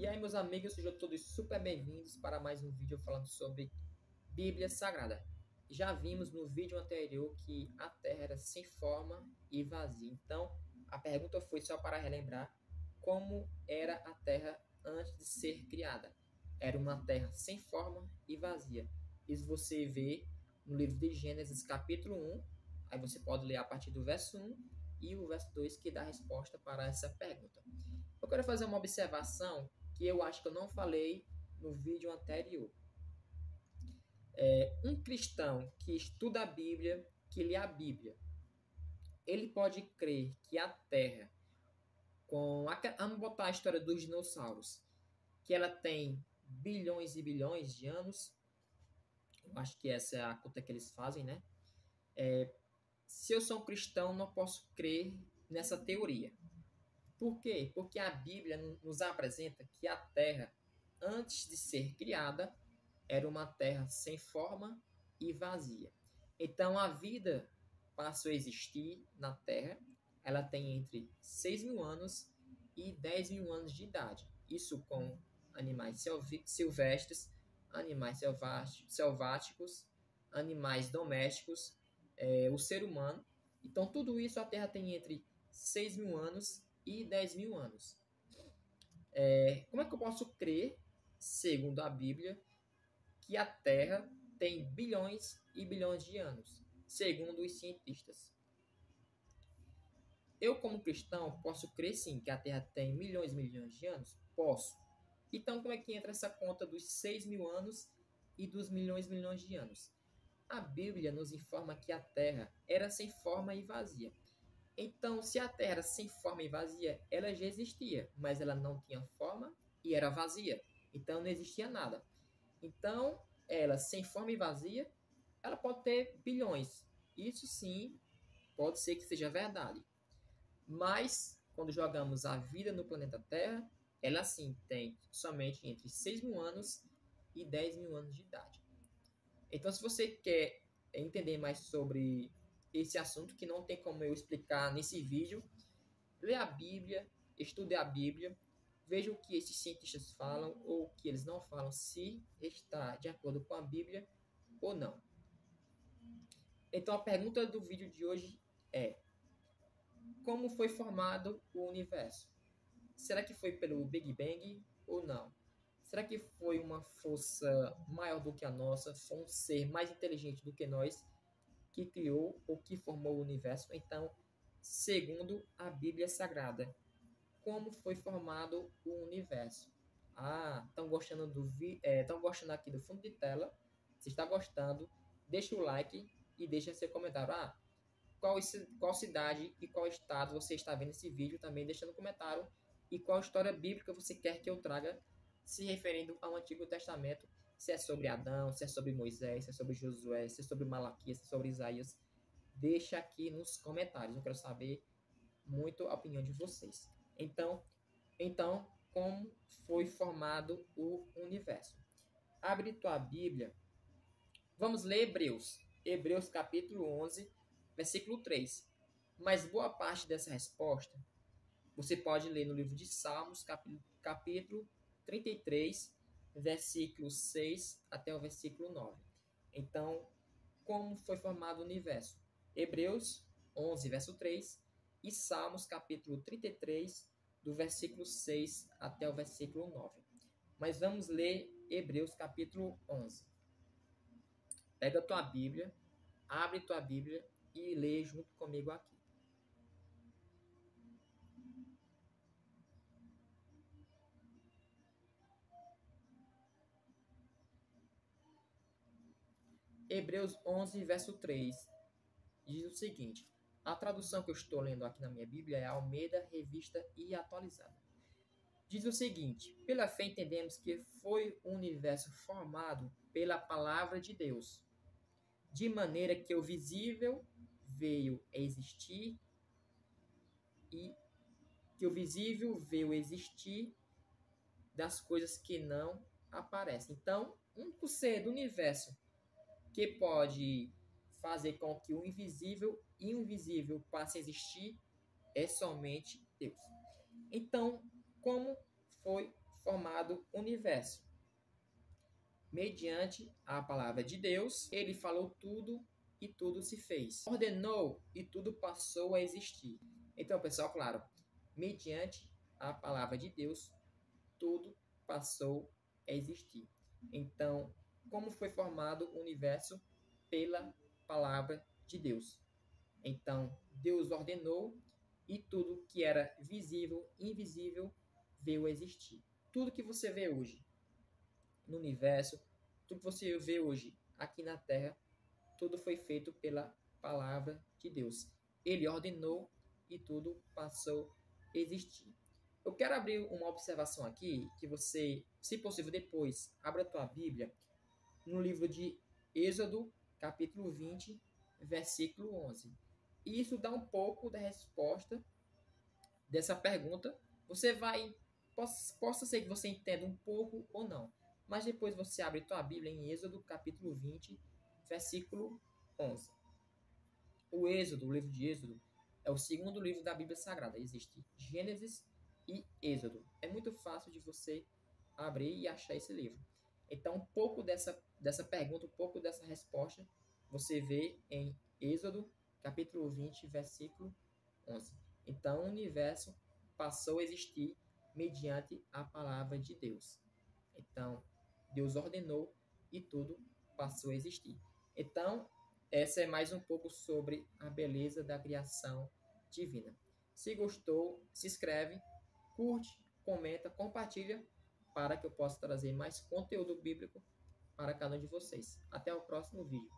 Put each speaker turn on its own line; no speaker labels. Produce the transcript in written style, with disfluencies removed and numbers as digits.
E aí, meus amigos, sejam todos super bem-vindos para mais um vídeo falando sobre Bíblia Sagrada. Já vimos no vídeo anterior que a Terra era sem forma e vazia. Então, a pergunta foi só para relembrar como era a Terra antes de ser criada. Era uma terra sem forma e vazia. Isso você vê no livro de Gênesis, capítulo 1. Aí você pode ler a partir do verso 1 e o verso 2 que dá a resposta para essa pergunta. Eu quero fazer uma observação que eu acho que eu não falei no vídeo anterior. Um cristão que estuda a Bíblia, que lê a Bíblia, ele pode crer que a Terra, vamos botar a história dos dinossauros, que ela tem bilhões e bilhões de anos. Eu acho que essa é a conta que eles fazem, né? Se eu sou um cristão, não posso crer nessa teoria. Por quê? Porque a Bíblia nos apresenta que a Terra, antes de ser criada, era uma terra sem forma e vazia. Então a vida passou a existir na Terra. Ela tem entre 6.000 anos e 10.000 anos de idade. Isso com animais silvestres, animais selváticos, animais domésticos, o ser humano. Então tudo isso a Terra tem entre 6.000 anos e 10.000 anos. Como é que eu posso crer, segundo a Bíblia, que a Terra tem bilhões e bilhões de anos, segundo os cientistas? Eu, como cristão, posso crer sim que a Terra tem milhões e milhões de anos? Posso. Então, como é que entra essa conta dos 6.000 anos e dos milhões e milhões de anos? A Bíblia nos informa que a Terra era sem forma e vazia. Então, se a Terra era sem forma e vazia, ela já existia, mas ela não tinha forma e era vazia. Então, não existia nada. Então, ela sem forma e vazia, ela pode ter bilhões. Isso sim, pode ser que seja verdade. Mas, quando jogamos a vida no planeta Terra, ela sim tem somente entre 6.000 anos e 10.000 anos de idade. Então, se você quer entender mais sobre esse assunto, que não tem como eu explicar nesse vídeo, lê a Bíblia, estude a Bíblia, veja o que esses cientistas falam ou o que eles não falam, se está de acordo com a Bíblia ou não. Então, a pergunta do vídeo de hoje é: como foi formado o universo? Será que foi pelo Big Bang ou não? Será que foi uma força maior do que a nossa, foi um ser mais inteligente do que nós que criou ou que formou o universo? Então, segundo a Bíblia Sagrada, como foi formado o universo? Estão gostando estão gostando aqui do fundo de tela? Se está gostando, deixa o like e deixa seu comentário. Qual cidade e qual estado você está vendo esse vídeo? Também deixa no comentário. E qual história bíblica você quer que eu traga, se referindo ao Antigo Testamento? Se é sobre Adão, se é sobre Moisés, se é sobre Josué, se é sobre Malaquias, se é sobre Isaías. Deixa aqui nos comentários. Eu quero saber muito a opinião de vocês. Então, como foi formado o universo? Abre tua Bíblia. Vamos ler Hebreus. Hebreus capítulo 11, versículo 3. Mas boa parte dessa resposta você pode ler no livro de Salmos, capítulo 33, versículo 6 até o versículo 9. Então, como foi formado o universo? Hebreus 11, verso 3 e Salmos, capítulo 33, do versículo 6 até o versículo 9. Mas vamos ler Hebreus, capítulo 11. Pega a tua Bíblia, abre tua Bíblia e lê junto comigo aqui. Hebreus 11, verso 3, diz o seguinte: a tradução que eu estou lendo aqui na minha Bíblia é Almeida, Revista e Atualizada. Diz o seguinte: pela fé entendemos que foi um universo formado pela palavra de Deus, de maneira que o visível veio a existir e que o visível veio a existir das coisas que não aparecem. Então, o único ser do universo que pode fazer com que o invisível e o invisível passe a existir é somente Deus. Então, como foi formado o universo? Mediante a palavra de Deus, ele falou tudo e tudo se fez. Ordenou e tudo passou a existir. Então, pessoal, claro, mediante a palavra de Deus, tudo passou a existir. Então, como foi formado o universo? Pela palavra de Deus. Então, Deus ordenou e tudo que era visível, invisível, veio a existir. Tudo que você vê hoje no universo, tudo que você vê hoje aqui na Terra, tudo foi feito pela palavra de Deus. Ele ordenou e tudo passou a existir. Eu quero abrir uma observação aqui, que você, se possível depois, abra a tua Bíblia no livro de Êxodo, capítulo 20, versículo 11. E isso dá um pouco da resposta dessa pergunta. Você vai, possa ser que você entenda um pouco ou não, mas depois você abre tua Bíblia em Êxodo, capítulo 20, versículo 11. O Êxodo, o livro de Êxodo, é o segundo livro da Bíblia Sagrada. Existe Gênesis e Êxodo. É muito fácil de você abrir e achar esse livro. Então, um pouco dessa pergunta, um pouco dessa resposta, você vê em Êxodo, capítulo 20, versículo 11. Então, o universo passou a existir mediante a palavra de Deus. Então, Deus ordenou e tudo passou a existir. Então, essa é mais um pouco sobre a beleza da criação divina. Se gostou, se inscreve, curte, comenta, compartilha para que eu possa trazer mais conteúdo bíblico para cada um de vocês. Até o próximo vídeo.